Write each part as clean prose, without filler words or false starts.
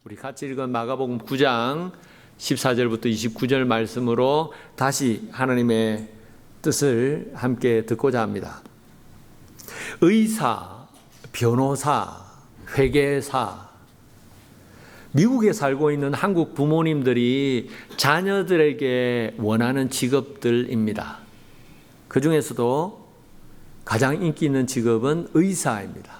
우리 같이 읽은 마가복음 9장 14절부터 29절 말씀으로 다시 하나님의 뜻을 함께 듣고자 합니다. 의사, 변호사, 회계사, 미국에 살고 있는 한국 부모님들이 자녀들에게 원하는 직업들입니다. 그 중에서도 가장 인기 있는 직업은 의사입니다.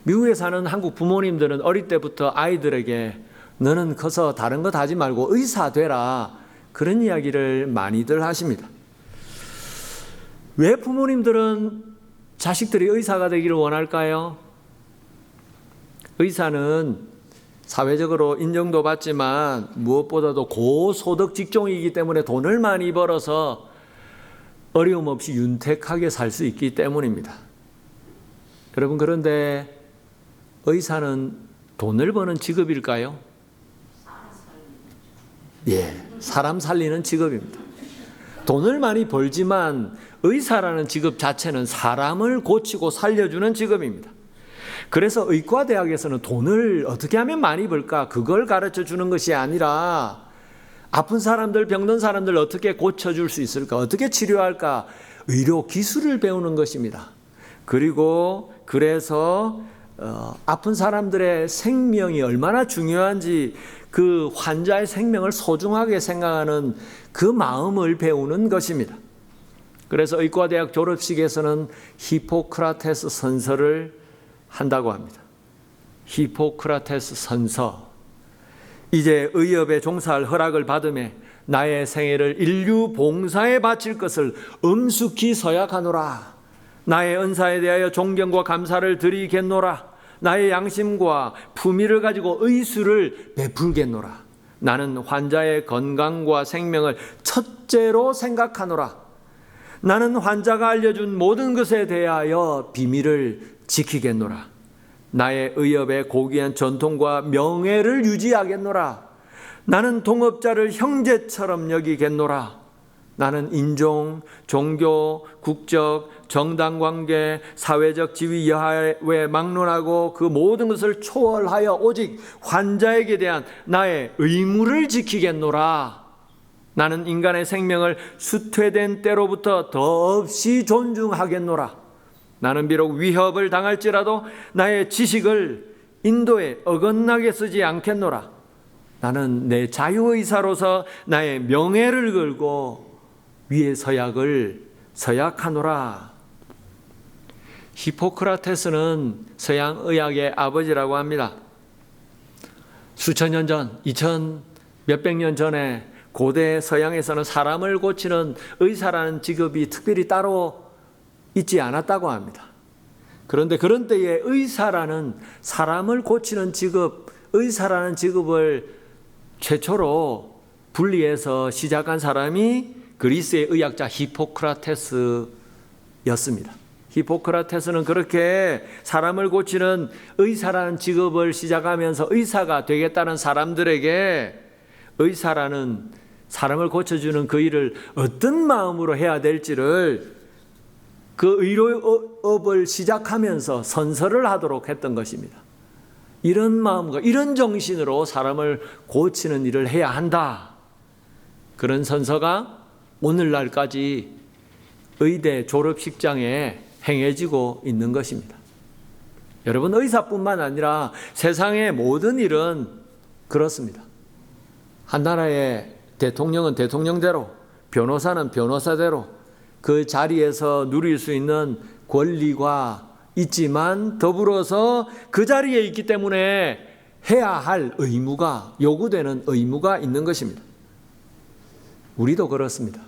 미국에 사는 한국 부모님들은 어릴 때부터 아이들에게 너는 커서 다른 것 하지 말고 의사 되라, 그런 이야기를 많이들 하십니다. 왜 부모님들은 자식들이 의사가 되기를 원할까요? 의사는 사회적으로 인정도 받지만 무엇보다도 고소득 직종이기 때문에 돈을 많이 벌어서 어려움 없이 윤택하게 살 수 있기 때문입니다. 여러분, 그런데 의사는 돈을 버는 직업일까요? 사람 살리는 직업입니다. 돈을 많이 벌지만 의사라는 직업 자체는 사람을 고치고 살려주는 직업입니다. 그래서 의과대학에서는 돈을 어떻게 하면 많이 벌까? 그걸 가르쳐 주는 것이 아니라 아픈 사람들, 병든 사람들 어떻게 고쳐줄 수 있을까? 어떻게 치료할까? 의료 기술을 배우는 것입니다. 그래서 아픈 사람들의 생명이 얼마나 중요한지 그 환자의 생명을 소중하게 생각하는 그 마음을 배우는 것입니다. 그래서 의과대학 졸업식에서는 히포크라테스 선서를 한다고 합니다. 히포크라테스 선서. 이제 의협에 종사할 허락을 받음에 나의 생애를 인류 봉사에 바칠 것을 엄숙히 서약하노라. 나의 은사에 대하여 존경과 감사를 드리겠노라. 나의 양심과 품위를 가지고 의술을 베풀겠노라. 나는 환자의 건강과 생명을 첫째로 생각하노라. 나는 환자가 알려준 모든 것에 대하여 비밀을 지키겠노라. 나의 의협의 고귀한 전통과 명예를 유지하겠노라. 나는 동업자를 형제처럼 여기겠노라. 나는 인종, 종교, 국적, 정당관계, 사회적 지위 여하에 막론하고 그 모든 것을 초월하여 오직 환자에게 대한 나의 의무를 지키겠노라. 나는 인간의 생명을 수퇴된 때로부터 더없이 존중하겠노라. 나는 비록 위협을 당할지라도 나의 지식을 인도에 어긋나게 쓰지 않겠노라. 나는 내 자유의사로서 나의 명예를 걸고 위의 서약하노라. 히포크라테스는 서양 의학의 아버지라고 합니다. 수천 년 전, 2000 몇백 년 전에 고대 서양에서는 사람을 고치는 의사라는 직업이 특별히 따로 있지 않았다고 합니다. 그런데 그런 때에 의사라는 사람을 고치는 직업, 의사라는 직업을 최초로 분리해서 시작한 사람이 그리스의 의학자 히포크라테스였습니다. 히포크라테스는 그렇게 사람을 고치는 의사라는 직업을 시작하면서 의사가 되겠다는 사람들에게 의사라는 사람을 고쳐주는 그 일을 어떤 마음으로 해야 될지를 그 의료업을 시작하면서 선서를 하도록 했던 것입니다. 이런 마음과 이런 정신으로 사람을 고치는 일을 해야 한다. 그런 선서가 오늘날까지 의대 졸업식장에 행해지고 있는 것입니다. 여러분, 의사뿐만 아니라 세상의 모든 일은 그렇습니다. 한 나라의 대통령은 대통령대로, 변호사는 변호사대로 그 자리에서 누릴 수 있는 권리가 있지만 더불어서 그 자리에 있기 때문에 해야 할 의무가, 요구되는 의무가 있는 것입니다. 우리도 그렇습니다.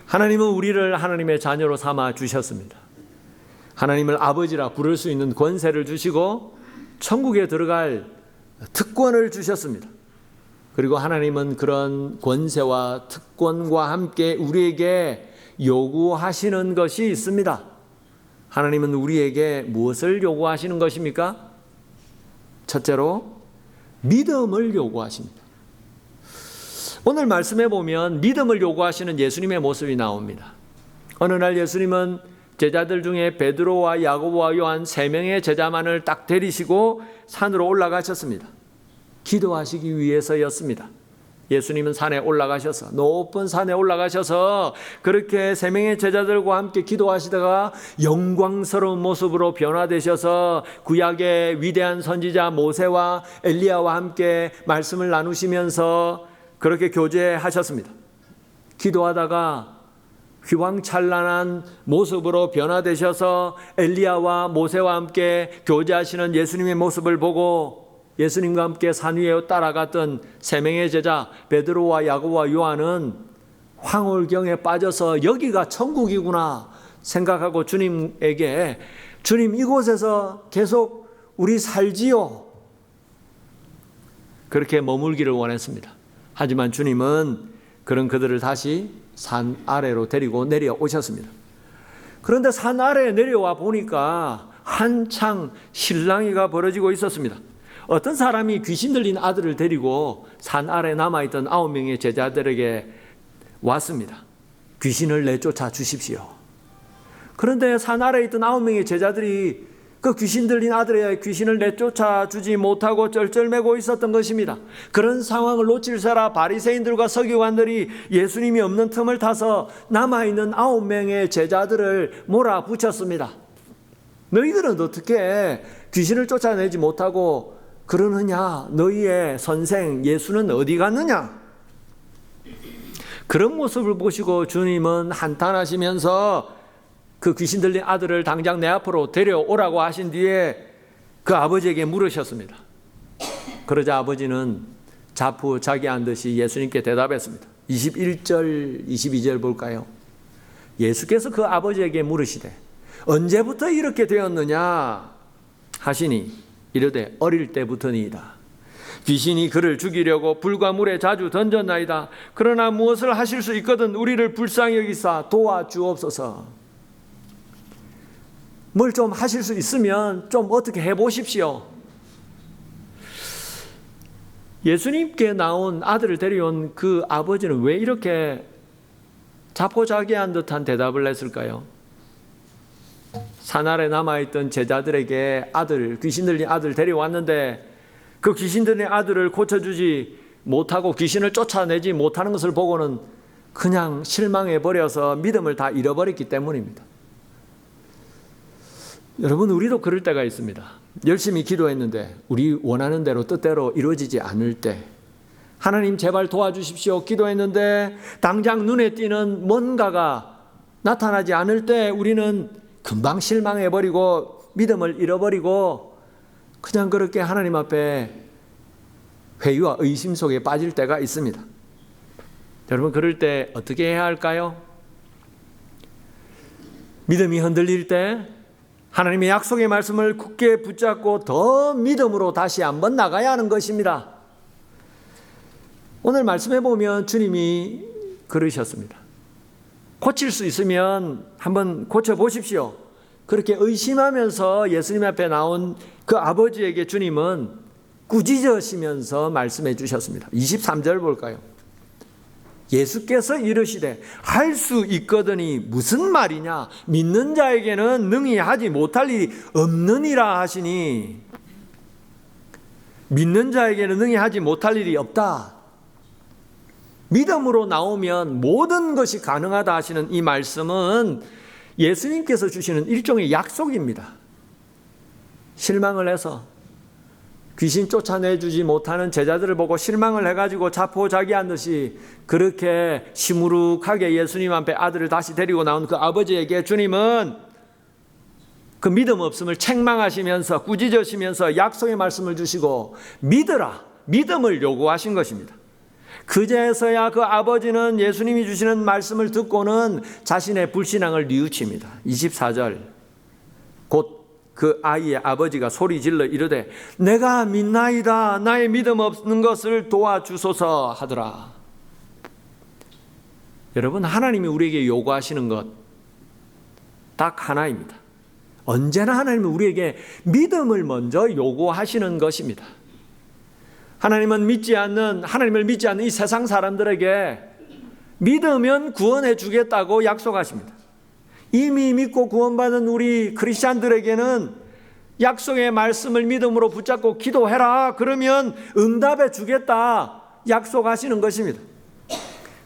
하나님은 우리를 하나님의 자녀로 삼아 주셨습니다. 하나님을 아버지라 부를 수 있는 권세를 주시고 천국에 들어갈 특권을 주셨습니다. 그리고 하나님은 그런 권세와 특권과 함께 우리에게 요구하시는 것이 있습니다. 하나님은 우리에게 무엇을 요구하시는 것입니까? 첫째로 믿음을 요구하십니다. 오늘 말씀해 보면 믿음을 요구하시는 예수님의 모습이 나옵니다. 어느 날 예수님은 제자들 중에 베드로와 야고보와 요한 3명의 제자만을 딱 데리시고 산으로 올라가셨습니다. 기도하시기 위해서였습니다. 예수님은 산에 올라가셔서, 높은 산에 올라가셔서 그렇게 세 명의 제자들과 함께 기도하시다가 영광스러운 모습으로 변화되셔서 구약의 위대한 선지자 모세와 엘리야와 함께 말씀을 나누시면서 그렇게 교제하셨습니다. 기도하다가 휘황찬란한 모습으로 변화되셔서 엘리야와 모세와 함께 교제하시는 예수님의 모습을 보고 예수님과 함께 산 위에 따라갔던 세 명의 제자 베드로와 야고보와 요한은 황홀경에 빠져서 여기가 천국이구나 생각하고 주님에게 주님 이곳에서 계속 우리 살지요. 그렇게 머물기를 원했습니다. 하지만 주님은 그런 그들을 다시 산 아래로 데리고 내려오셨습니다. 그런데 산 아래에 내려와 보니까 한창 실랑이가 벌어지고 있었습니다. 어떤 사람이 귀신 들린 아들을 데리고 산 아래 남아있던 9명의 제자들에게 왔습니다. 귀신을 내쫓아 주십시오. 그런데 산 아래에 있던 9명의 제자들이 그 귀신 들린 아들의 귀신을 내쫓아 주지 못하고 쩔쩔매고 있었던 것입니다. 그런 상황을 놓칠세라 바리새인들과 서기관들이 예수님이 없는 틈을 타서 남아있는 9명의 제자들을 몰아붙였습니다. 너희들은 어떻게 귀신을 쫓아내지 못하고 그러느냐? 너희의 선생 예수는 어디 갔느냐? 그런 모습을 보시고 주님은 한탄하시면서 그 귀신 들린 아들을 당장 내 앞으로 데려오라고 하신 뒤에 그 아버지에게 물으셨습니다. 그러자 아버지는 자포자기한 듯이 예수님께 대답했습니다. 21절, 22절 볼까요? 예수께서 그 아버지에게 물으시되 언제부터 이렇게 되었느냐 하시니 이르되 어릴 때부터니이다. 귀신이 그를 죽이려고 불과 물에 자주 던졌나이다. 그러나 무엇을 하실 수 있거든 우리를 불쌍히 여기사 도와주옵소서. 뭘 좀 하실 수 있으면 좀 어떻게 해보십시오. 예수님께 나온 아들을 데려온 그 아버지는 왜 이렇게 자포자기한 듯한 대답을 했을까요? 산 아래 남아있던 제자들에게 귀신 들린 아들 데려왔는데 그 귀신 들린 아들을 고쳐주지 못하고 귀신을 쫓아내지 못하는 것을 보고는 그냥 실망해버려서 믿음을 다 잃어버렸기 때문입니다. 여러분, 우리도 그럴 때가 있습니다. 열심히 기도했는데 우리 원하는 대로 뜻대로 이루어지지 않을 때 하나님 제발 도와주십시오 기도했는데 당장 눈에 띄는 뭔가가 나타나지 않을 때 우리는 금방 실망해버리고 믿음을 잃어버리고 그냥 그렇게 하나님 앞에 회의와 의심 속에 빠질 때가 있습니다. 여러분, 그럴 때 어떻게 해야 할까요? 믿음이 흔들릴 때 하나님의 약속의 말씀을 굳게 붙잡고 더 믿음으로 다시 한번 나가야 하는 것입니다. 오늘 말씀해 보면 주님이 그러셨습니다. 고칠 수 있으면 한번 고쳐보십시오. 그렇게 의심하면서 예수님 앞에 나온 그 아버지에게 주님은 꾸짖으시면서 말씀해 주셨습니다. 23절 볼까요? 예수께서 이르시되 할 수 있거든이 무슨 말이냐? 믿는 자에게는 능히 하지 못할 일이 없느니라 하시니, 믿는 자에게는 능히 하지 못할 일이 없다. 믿음으로 나오면 모든 것이 가능하다 하시는 이 말씀은 예수님께서 주시는 일종의 약속입니다. 실망을 해서 귀신 쫓아내주지 못하는 제자들을 보고 실망을 해가지고 자포자기한 듯이 그렇게 시무룩하게 예수님 앞에 아들을 다시 데리고 나온 그 아버지에게 주님은 그 믿음 없음을 책망하시면서 꾸짖으시면서 약속의 말씀을 주시고 믿으라, 믿음을 요구하신 것입니다. 그제서야 그 아버지는 예수님이 주시는 말씀을 듣고는 자신의 불신앙을 뉘우칩니다. 24절, 곧 그 아이의 아버지가 소리 질러 이르되 내가 믿나이다, 나의 믿음 없는 것을 도와주소서 하더라. 여러분, 하나님이 우리에게 요구하시는 것 딱 하나입니다. 언제나 하나님은 우리에게 믿음을 먼저 요구하시는 것입니다. 하나님을 믿지 않는 이 세상 사람들에게 믿으면 구원해 주겠다고 약속하십니다. 이미 믿고 구원받은 우리 크리스찬들에게는 약속의 말씀을 믿음으로 붙잡고 기도해라. 그러면 응답해 주겠다. 약속하시는 것입니다.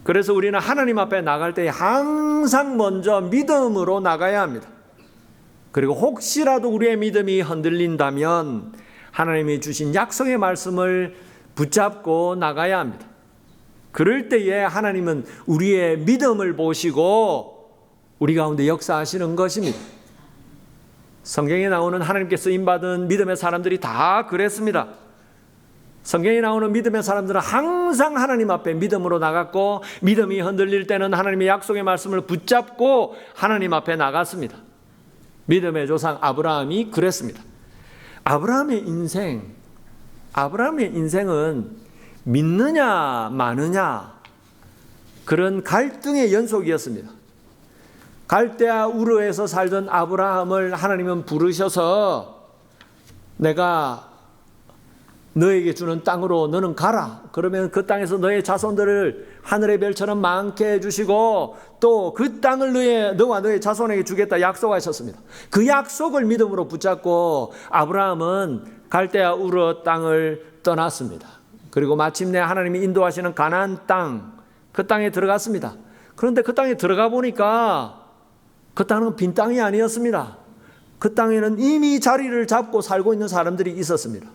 그래서 우리는 하나님 앞에 나갈 때 항상 먼저 믿음으로 나가야 합니다. 그리고 혹시라도 우리의 믿음이 흔들린다면 하나님이 주신 약속의 말씀을 붙잡고 나가야 합니다. 그럴 때에 하나님은 우리의 믿음을 보시고 우리 가운데 역사하시는 것입니다. 성경에 나오는 하나님께 쓰임받은 믿음의 사람들이 다 그랬습니다. 성경에 나오는 믿음의 사람들은 항상 하나님 앞에 믿음으로 나갔고, 믿음이 흔들릴 때는 하나님의 약속의 말씀을 붙잡고 하나님 앞에 나갔습니다. 믿음의 조상 아브라함이 그랬습니다. 아브라함의 인생은 믿느냐 마느냐 그런 갈등의 연속이었습니다. 갈대아 우르에서 살던 아브라함을 하나님은 부르셔서 내가 너에게 주는 땅으로 너는 가라. 그러면 그 땅에서 너의 자손들을 하늘의 별처럼 많게 해주시고 또 그 땅을 너와 너의 자손에게 주겠다 약속하셨습니다. 그 약속을 믿음으로 붙잡고 아브라함은 갈대아 우르 땅을 떠났습니다. 그리고 마침내 하나님이 인도하시는 가나안 땅, 그 땅에 들어갔습니다. 그런데 그 땅에 들어가 보니까 그 땅은 빈 땅이 아니었습니다. 그 땅에는 이미 자리를 잡고 살고 있는 사람들이 있었습니다.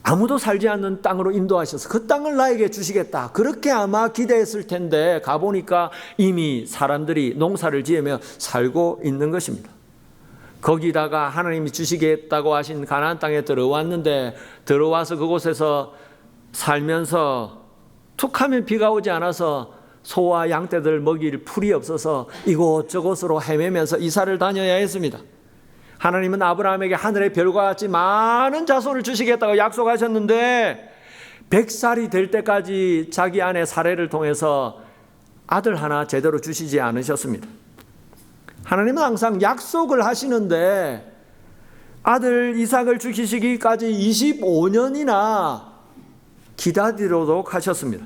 아무도 살지 않는 땅으로 인도하셔서 그 땅을 나에게 주시겠다. 그렇게 아마 기대했을 텐데 가보니까 이미 사람들이 농사를 지으며 살고 있는 것입니다. 거기다가 하나님이 주시겠다고 하신 가나안 땅에 들어왔는데 들어와서 그곳에서 살면서 툭하면 비가 오지 않아서 소와 양떼들 먹일 풀이 없어서 이곳저곳으로 헤매면서 이사를 다녀야 했습니다. 하나님은 아브라함에게 하늘의 별과 같이 많은 자손을 주시겠다고 약속하셨는데 100살이 될 때까지 자기 아내 사레를 통해서 아들 하나 제대로 주시지 않으셨습니다. 하나님은 항상 약속을 하시는데 아들 이삭을 주시기까지 25년이나 기다리도록 하셨습니다.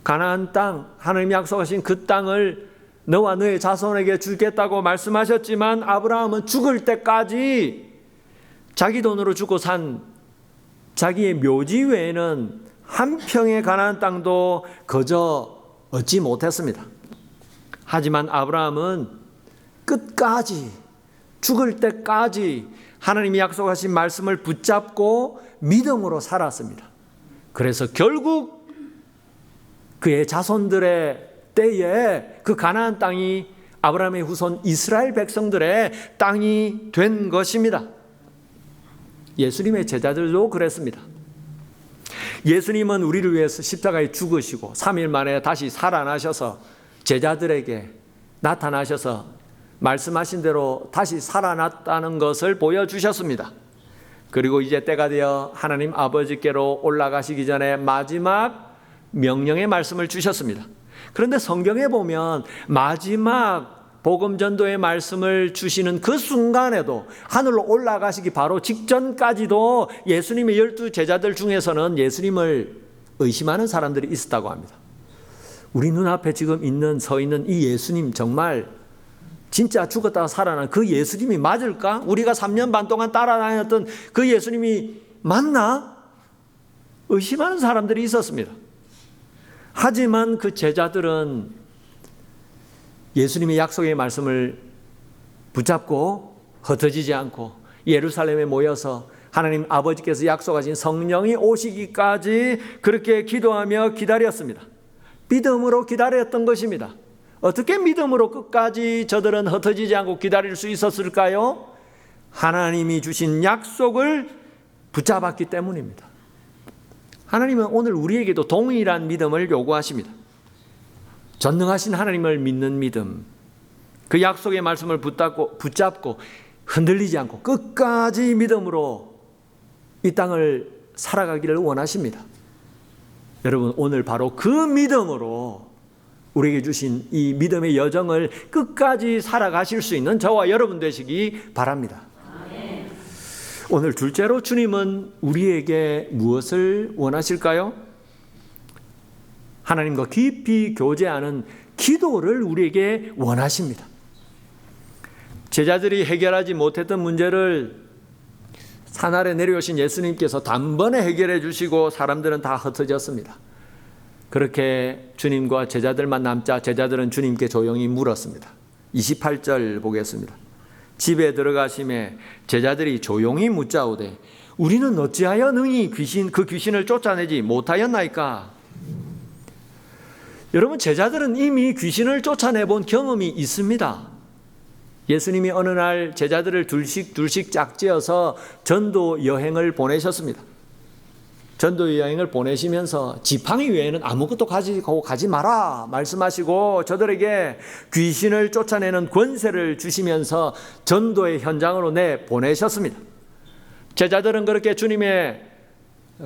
가나안 땅, 하나님이 약속하신 그 땅을 너와 너의 자손에게 주겠다고 말씀하셨지만 아브라함은 죽을 때까지 자기 돈으로 주고 산 자기의 묘지 외에는 한 평의 가나안 땅도 거저 얻지 못했습니다. 하지만 아브라함은 끝까지 죽을 때까지 하나님이 약속하신 말씀을 붙잡고 믿음으로 살았습니다. 그래서 결국 그의 자손들의 때에 그 가나안 땅이 아브라함의 후손 이스라엘 백성들의 땅이 된 것입니다. 예수님의 제자들도 그랬습니다. 예수님은 우리를 위해서 십자가에 죽으시고 3일 만에 다시 살아나셔서 제자들에게 나타나셔서 말씀하신 대로 다시 살아났다는 것을 보여주셨습니다. 그리고 이제 때가 되어 하나님 아버지께로 올라가시기 전에 마지막 명령의 말씀을 주셨습니다. 그런데 성경에 보면 마지막 복음 전도의 말씀을 주시는 그 순간에도 하늘로 올라가시기 바로 직전까지도 예수님의 12 제자들 중에서는 예수님을 의심하는 사람들이 있었다고 합니다. 우리 눈앞에 지금 서 있는 이 예수님 정말 진짜 죽었다가 살아난 그 예수님이 맞을까? 우리가 3년 반 동안 따라다녔던 그 예수님이 맞나? 의심하는 사람들이 있었습니다. 하지만 그 제자들은 예수님의 약속의 말씀을 붙잡고 흩어지지 않고 예루살렘에 모여서 하나님 아버지께서 약속하신 성령이 오시기까지 그렇게 기도하며 기다렸습니다. 믿음으로 기다렸던 것입니다. 어떻게 믿음으로 끝까지 저들은 흩어지지 않고 기다릴 수 있었을까요? 하나님이 주신 약속을 붙잡았기 때문입니다. 하나님은 오늘 우리에게도 동일한 믿음을 요구하십니다. 전능하신 하나님을 믿는 믿음, 그 약속의 말씀을 붙잡고 흔들리지 않고 끝까지 믿음으로 이 땅을 살아가기를 원하십니다. 여러분, 오늘 바로 그 믿음으로 우리에게 주신 이 믿음의 여정을 끝까지 살아가실 수 있는 저와 여러분 되시기 바랍니다. 오늘 둘째로 주님은 우리에게 무엇을 원하실까요? 하나님과 깊이 교제하는 기도를 우리에게 원하십니다. 제자들이 해결하지 못했던 문제를 산 아래 내려오신 예수님께서 단번에 해결해 주시고 사람들은 다 흩어졌습니다. 그렇게 주님과 제자들만 남자 제자들은 주님께 조용히 물었습니다. 28절 보겠습니다. 집에 들어가심에 제자들이 조용히 묻자오되 우리는 어찌하여 능히 그 귀신을 쫓아내지 못하였나이까? 여러분, 제자들은 이미 귀신을 쫓아내본 경험이 있습니다. 예수님이 어느 날 제자들을 둘씩 짝지어서 전도 여행을 보내셨습니다. 전도 여행을 보내시면서 지팡이 외에는 아무것도 가지고 가지 마라 말씀하시고 저들에게 귀신을 쫓아내는 권세를 주시면서 전도의 현장으로 내보내셨습니다. 제자들은 그렇게 주님의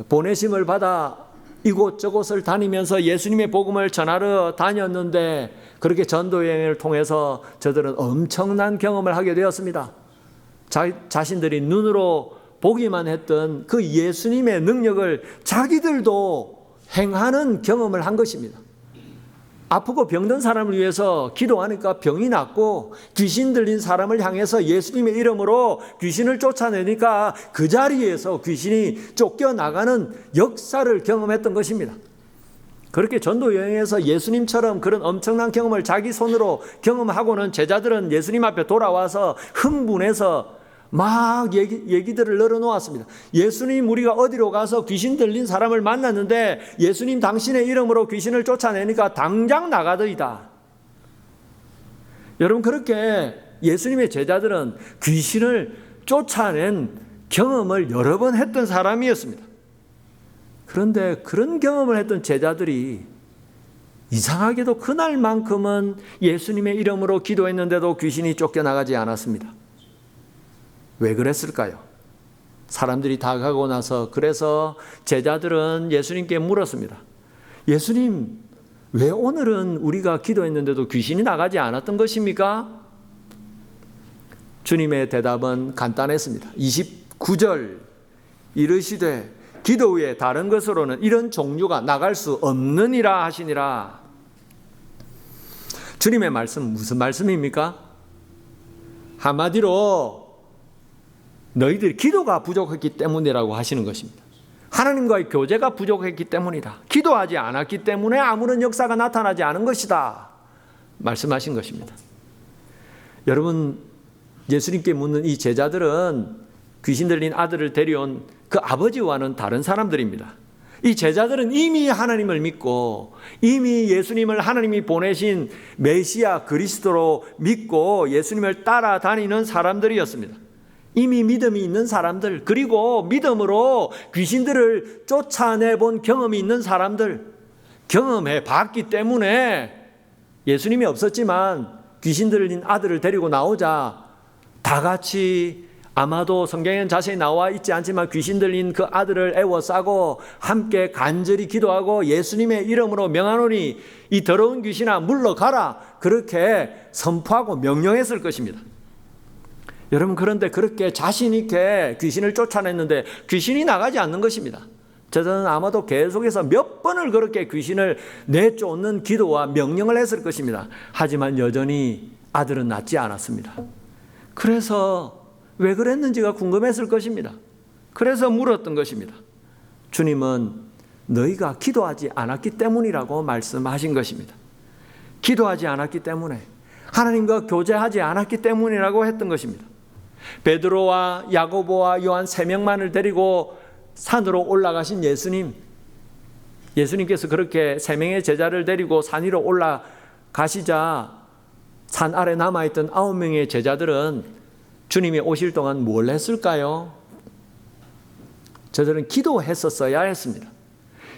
보내심을 받아 이곳저곳을 다니면서 예수님의 복음을 전하러 다녔는데 그렇게 전도 여행을 통해서 저들은 엄청난 경험을 하게 되었습니다. 자신들이 눈으로 보기만 했던 그 예수님의 능력을 자기들도 행하는 경험을 한 것입니다. 아프고 병든 사람을 위해서 기도하니까 병이 낫고 귀신 들린 사람을 향해서 예수님의 이름으로 귀신을 쫓아내니까 그 자리에서 귀신이 쫓겨나가는 역사를 경험했던 것입니다. 그렇게 전도 여행에서 예수님처럼 그런 엄청난 경험을 자기 손으로 경험하고는 제자들은 예수님 앞에 돌아와서 흥분해서 막 얘기들을 늘어놓았습니다. 예수님, 우리가 어디로 가서 귀신 들린 사람을 만났는데 예수님 당신의 이름으로 귀신을 쫓아내니까 당장 나가더이다. 여러분, 그렇게 예수님의 제자들은 귀신을 쫓아낸 경험을 여러 번 했던 사람이었습니다. 그런데 그런 경험을 했던 제자들이 이상하게도 그날만큼은 예수님의 이름으로 기도했는데도 귀신이 쫓겨나가지 않았습니다. 왜 그랬을까요? 사람들이 다 가고 나서 그래서 제자들은 예수님께 물었습니다. 예수님, 왜 오늘은 우리가 기도했는데도 귀신이 나가지 않았던 것입니까? 주님의 대답은 간단했습니다. 29절 이르시되 기도 외에 다른 것으로는 이런 종류가 나갈 수 없느니라 하시니라. 주님의 말씀 무슨 말씀입니까? 한마디로 너희들이 기도가 부족했기 때문이라고 하시는 것입니다. 하나님과의 교제가 부족했기 때문이다. 기도하지 않았기 때문에 아무런 역사가 나타나지 않은 것이다 말씀하신 것입니다. 여러분, 예수님께 묻는 이 제자들은 귀신 들린 아들을 데려온 그 아버지와는 다른 사람들입니다. 이 제자들은 이미 하나님을 믿고 이미 예수님을 하나님이 보내신 메시아 그리스도로 믿고 예수님을 따라다니는 사람들이었습니다. 이미 믿음이 있는 사람들, 그리고 믿음으로 귀신들을 쫓아내본 경험이 있는 사람들, 경험해 봤기 때문에 예수님이 없었지만 귀신 들린 아들을 데리고 나오자 다 같이 아마도 성경에는 자세히 나와 있지 않지만 귀신 들린 그 아들을 애워싸고 함께 간절히 기도하고 예수님의 이름으로 명하노니 이 더러운 귀신아 물러가라, 그렇게 선포하고 명령했을 것입니다. 여러분, 그런데 그렇게 자신 있게 귀신을 쫓아냈는데 귀신이 나가지 않는 것입니다. 저는 아마도 계속해서 몇 번을 그렇게 귀신을 내쫓는 기도와 명령을 했을 것입니다. 하지만 여전히 아들은 낫지 않았습니다. 그래서 왜 그랬는지가 궁금했을 것입니다. 그래서 물었던 것입니다. 주님은 너희가 기도하지 않았기 때문이라고 말씀하신 것입니다. 기도하지 않았기 때문에, 하나님과 교제하지 않았기 때문이라고 했던 것입니다. 베드로와 야고보와 요한 3명만을 데리고 산으로 올라가신 예수님께서 그렇게 3명의 제자를 데리고 산 위로 올라가시자 산 아래 남아있던 9명의 제자들은 주님이 오실 동안 뭘 했을까요? 저들은 기도했었어야 했습니다.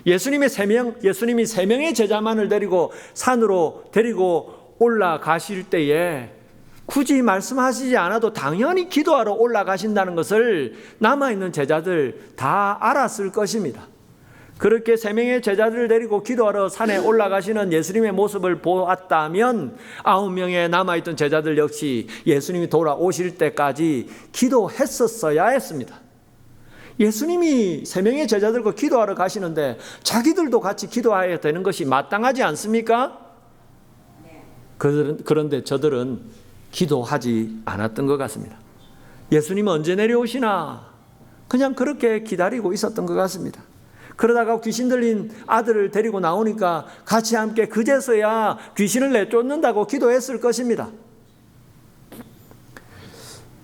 예수님이 3명의 제자만을 데리고 산으로 데리고 올라가실 때에 굳이 말씀하시지 않아도 당연히 기도하러 올라가신다는 것을 남아있는 제자들 다 알았을 것입니다. 그렇게 3명의 제자들을 데리고 기도하러 산에 올라가시는 예수님의 모습을 보았다면 9명의 남아있던 제자들 역시 예수님이 돌아오실 때까지 기도했었어야 했습니다. 예수님이 3명의 제자들과 기도하러 가시는데 자기들도 같이 기도해야 되는 것이 마땅하지 않습니까? 그런데 저들은 기도하지 않았던 것 같습니다. 예수님 언제 내려오시나 그냥 그렇게 기다리고 있었던 것 같습니다. 그러다가 귀신 들린 아들을 데리고 나오니까 같이 함께 그제서야 귀신을 내쫓는다고 기도했을 것입니다.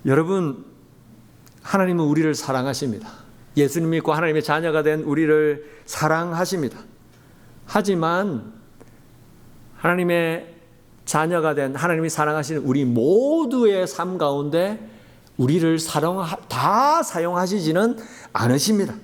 여러분, 하나님은 우리를 사랑하십니다. 예수님 믿고 하나님의 자녀가 된 우리를 사랑하십니다. 하지만 하나님의 자녀가 된 하나님이 사랑하시는 우리 모두의 삶 가운데 우리를 다 사용하시지는 않으십니다.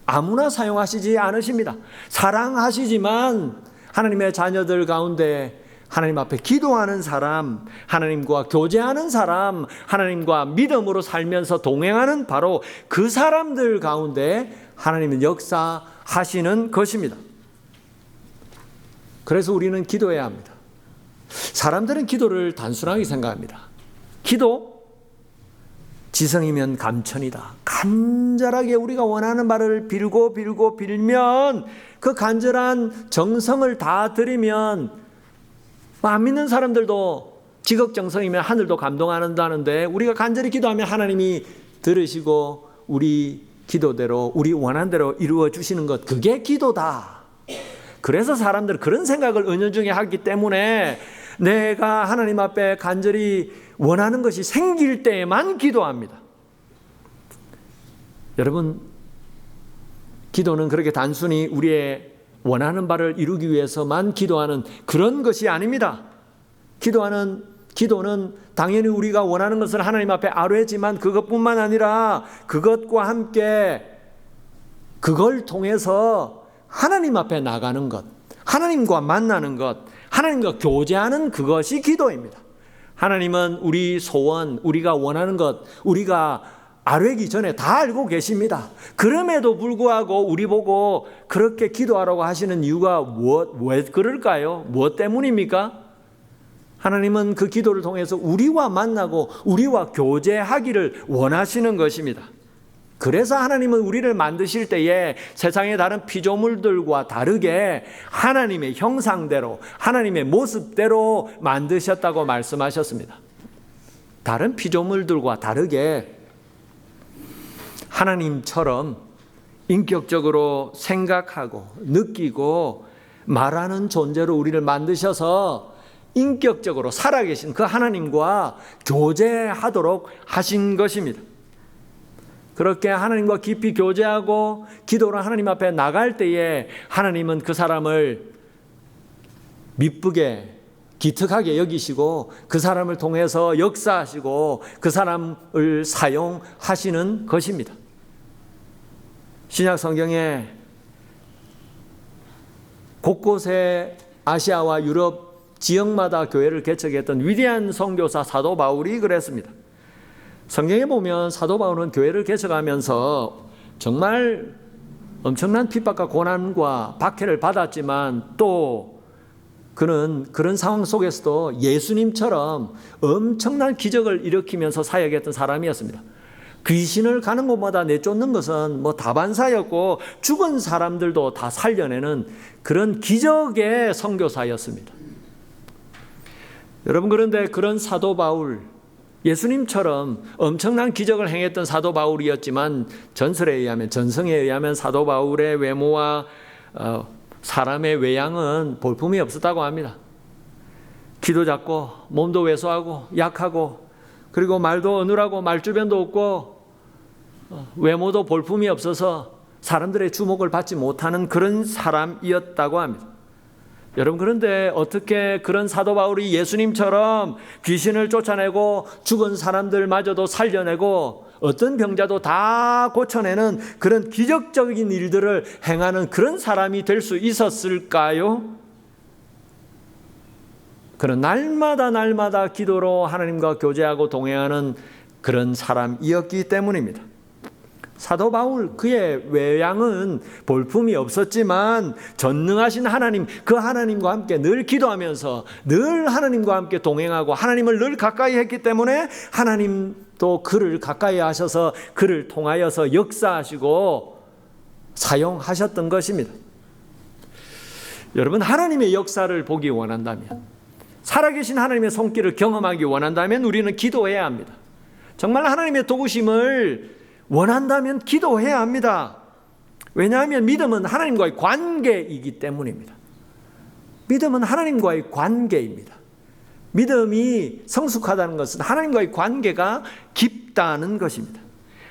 아무나 사용하시지 않으십니다. 사랑하시지만 하나님의 자녀들 가운데 하나님 앞에 기도하는 사람, 하나님과 교제하는 사람, 하나님과 믿음으로 살면서 동행하는 바로 그 사람들 가운데 하나님은 역사하시는 것입니다. 그래서 우리는 기도해야 합니다. 사람들은 기도를 단순하게 생각합니다. 기도? 지성이면 감천이다. 간절하게 우리가 원하는 바를 빌면 그 간절한 정성을 다 드리면 안 믿는 사람들도 지극정성이면 하늘도 감동한다는데 우리가 간절히 기도하면 하나님이 들으시고 우리 기도대로 우리 원하는 대로 이루어 주시는 것, 그게 기도다. 그래서 사람들은 그런 생각을 은연중에 하기 때문에 내가 하나님 앞에 간절히 원하는 것이 생길 때에만 기도합니다. 여러분, 기도는 그렇게 단순히 우리의 원하는 바를 이루기 위해서만 기도하는 그런 것이 아닙니다. 기도는 당연히 우리가 원하는 것을 하나님 앞에 아뢰지만 그것뿐만 아니라 그것과 함께 그걸 통해서 하나님 앞에 나가는 것, 하나님과 만나는 것, 하나님과 교제하는 그것이 기도입니다. 하나님은 우리 소원, 우리가 원하는 것, 우리가 아뢰기 전에 다 알고 계십니다. 그럼에도 불구하고 우리 보고 그렇게 기도하라고 하시는 이유가 왜 그럴까요? 무엇 때문입니까? 하나님은 그 기도를 통해서 우리와 만나고 우리와 교제하기를 원하시는 것입니다. 그래서 하나님은 우리를 만드실 때에 세상의 다른 피조물들과 다르게 하나님의 형상대로, 하나님의 모습대로 만드셨다고 말씀하셨습니다. 다른 피조물들과 다르게 하나님처럼 인격적으로 생각하고 느끼고 말하는 존재로 우리를 만드셔서 인격적으로 살아계신 그 하나님과 교제하도록 하신 것입니다. 그렇게 하나님과 깊이 교제하고 기도로 하나님 앞에 나갈 때에 하나님은 그 사람을 미쁘게 기특하게 여기시고 그 사람을 통해서 역사하시고 그 사람을 사용하시는 것입니다. 신약 성경에 곳곳에 아시아와 유럽 지역마다 교회를 개척했던 위대한 선교사 사도 바울이 그랬습니다. 성경에 보면 사도 바울은 교회를 개척하면서 정말 엄청난 핍박과 고난과 박해를 받았지만 또 그는 그런 상황 속에서도 예수님처럼 엄청난 기적을 일으키면서 사역했던 사람이었습니다. 귀신을 가는 곳마다 내쫓는 것은 다반사였고 죽은 사람들도 다 살려내는 그런 기적의 선교사였습니다. 여러분, 그런데 그런 사도 바울, 예수님처럼 엄청난 기적을 행했던 사도 바울이었지만 전설에 의하면, 전성에 의하면 사도 바울의 외모와 사람의 외양은 볼품이 없었다고 합니다. 키도 작고 몸도 왜소하고 약하고 그리고 말도 어눌하고 말주변도 없고 외모도 볼품이 없어서 사람들의 주목을 받지 못하는 그런 사람이었다고 합니다. 여러분, 그런데 어떻게 그런 사도 바울이 예수님처럼 귀신을 쫓아내고 죽은 사람들마저도 살려내고 어떤 병자도 다 고쳐내는 그런 기적적인 일들을 행하는 그런 사람이 될 수 있었을까요? 그런 날마다 기도로 하나님과 교제하고 동행하는 그런 사람이었기 때문입니다. 사도 바울, 그의 외양은 볼품이 없었지만 전능하신 하나님, 그 하나님과 함께 늘 기도하면서 늘 하나님과 함께 동행하고 하나님을 늘 가까이 했기 때문에 하나님도 그를 가까이 하셔서 그를 통하여서 역사하시고 사용하셨던 것입니다. 여러분, 하나님의 역사를 보기 원한다면, 살아계신 하나님의 손길을 경험하기 원한다면 우리는 기도해야 합니다. 정말 하나님의 도우심을 원한다면 기도해야 합니다. 왜냐하면 믿음은 하나님과의 관계이기 때문입니다. 믿음은 하나님과의 관계입니다. 믿음이 성숙하다는 것은 하나님과의 관계가 깊다는 것입니다.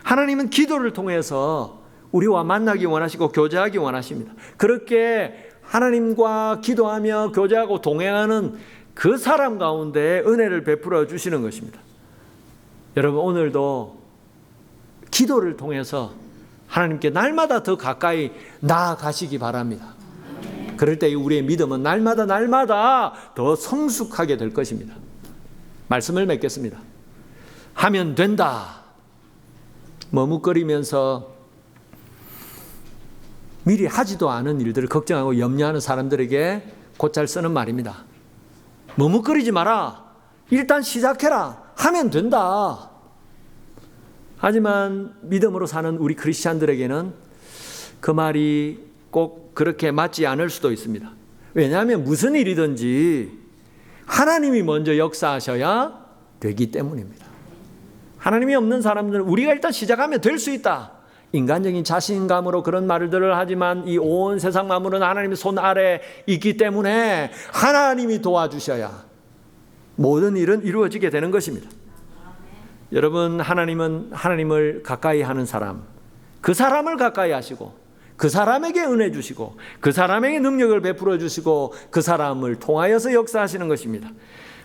하나님은 기도를 통해서 우리와 만나기 원하시고 교제하기 원하십니다. 그렇게 하나님과 기도하며 교제하고 동행하는 그 사람 가운데 은혜를 베풀어 주시는 것입니다. 여러분, 오늘도 기도를 통해서 하나님께 날마다 더 가까이 나아가시기 바랍니다. 그럴 때 우리의 믿음은 날마다 더 성숙하게 될 것입니다. 말씀을 맺겠습니다. 하면 된다. 머뭇거리면서 미리 하지도 않은 일들을 걱정하고 염려하는 사람들에게 곧잘 쓰는 말입니다. 머뭇거리지 마라. 일단 시작해라. 하면 된다. 하지만 믿음으로 사는 우리 크리스찬들에게는 그 말이 꼭 그렇게 맞지 않을 수도 있습니다. 왜냐하면 무슨 일이든지 하나님이 먼저 역사하셔야 되기 때문입니다. 하나님이 없는 사람들은 우리가 일단 시작하면 될 수 있다. 인간적인 자신감으로 그런 말들을 하지만 이 온 세상 만물은 하나님의 손 아래 있기 때문에 하나님이 도와주셔야 모든 일은 이루어지게 되는 것입니다. 여러분, 하나님은 하나님을 가까이 하는 사람, 그 사람을 가까이 하시고 그 사람에게 은혜 주시고 그 사람에게 능력을 베풀어 주시고 그 사람을 통하여서 역사하시는 것입니다.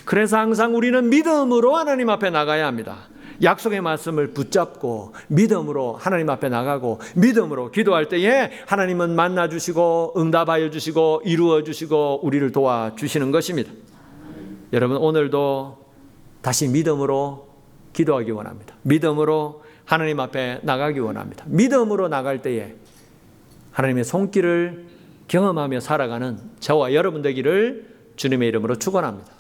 그래서 항상 우리는 믿음으로 하나님 앞에 나가야 합니다. 약속의 말씀을 붙잡고 믿음으로 하나님 앞에 나가고 믿음으로 기도할 때에 하나님은 만나 주시고 응답하여 주시고 이루어 주시고 우리를 도와주시는 것입니다. 여러분, 오늘도 다시 믿음으로 기도하기 원합니다. 믿음으로 하나님 앞에 나가기 원합니다. 믿음으로 나갈 때에 하나님의 손길을 경험하며 살아가는 저와 여러분 되기를 주님의 이름으로 축원합니다.